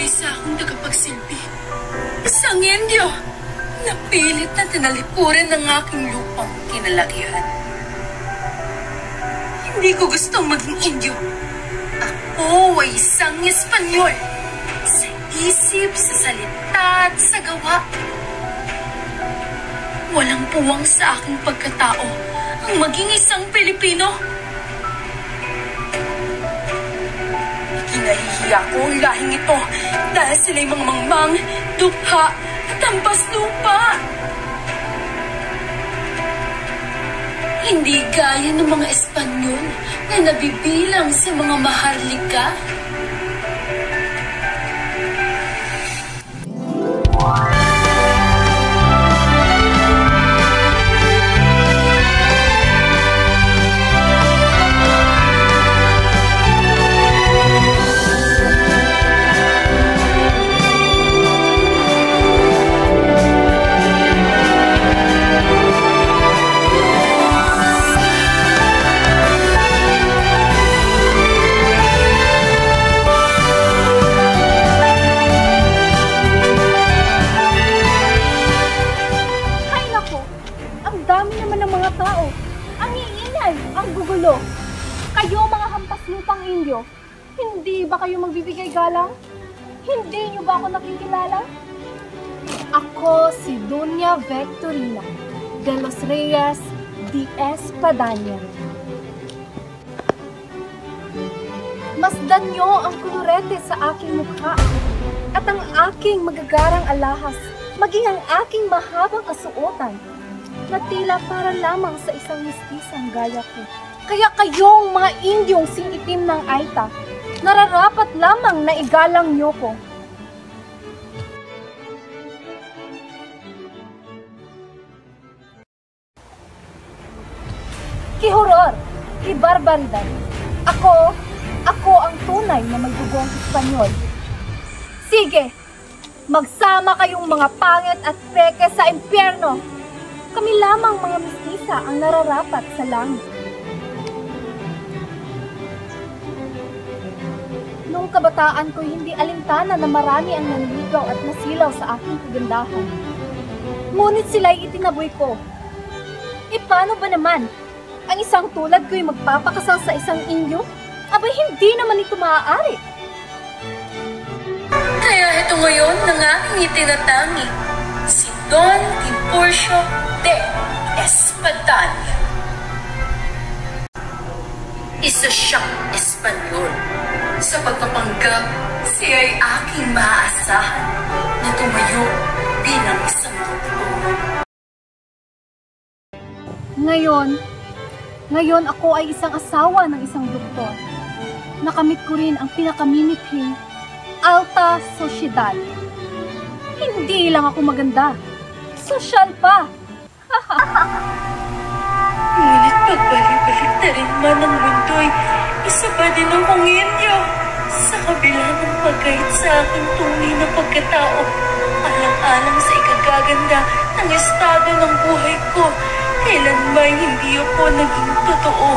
isa akong tagapagsilbi. Isang Indio na pilit na tinalikuran ng aking lupang kinalakihan. Hindi ko gustong maging Indio. Ako ay isang Espanyol. Sa isip, sa salita at sa gawa. Walang puwang sa aking pagkatao ang maging isang Pilipino. Kinahihiya ko ang lahing ito dahil sila'y mga mangmang, dukha at hampas lupa. Hindi gaya ng mga Espanyol na nabibilang sa mga maharlika. Kayo mga hampas lupang Indio, hindi ba kayo magbibigay galang? Hindi niyo ba ako nakikilala? Ako si Doña Victorina de los Reyes de Espadaña. Masdan niyo ang kolorete sa aking mukha at ang aking magagarang alahas, maging ang aking mahabang kasuotan na tila para lamang sa isang mistisang gaya ko. Kaya kayong mga Indyong singitim ng Aita, nararapat lamang na igalang niyo ko. Ki horror, ki barbaridad. Ako ang tunay na may dugong Espanyol. Sige, magsama kayong mga pangit at peke sa impyerno. Kami lamang mga mistisa ang nararapat sa langit. Noong kabataan ko, hindi alintana na marami ang nanligaw at nasilaw sa aking kagandahan. Ngunit sila'y itinaboy ko. E paano ba naman? Ang isang tulad ko'y magpapakasal sa isang Indio? Abay, hindi naman ito maaari. Kaya ito ngayon ng aking itinatangi, si Don Tiburcio de Espadaña. Isa siyang Espanyol. Sa pagpapanggap, siya ay aking maaasahan na tumayo bilang isang doktor. Ngayon ako ay isang asawa ng isang doktor. Nakamit ko rin ang pinakamimithing alta sosyedad. Hindi lang ako maganda, sosyal pa. Ngunit pagbalik-balik na rin man ang mundo'y isa pa din akong Indio. Sa kabila ng pagkait sa aking tunay na pagkatao, alang-alang sa ikagaganda ng estado ng buhay ko, kailanman hindi ako naging totoo.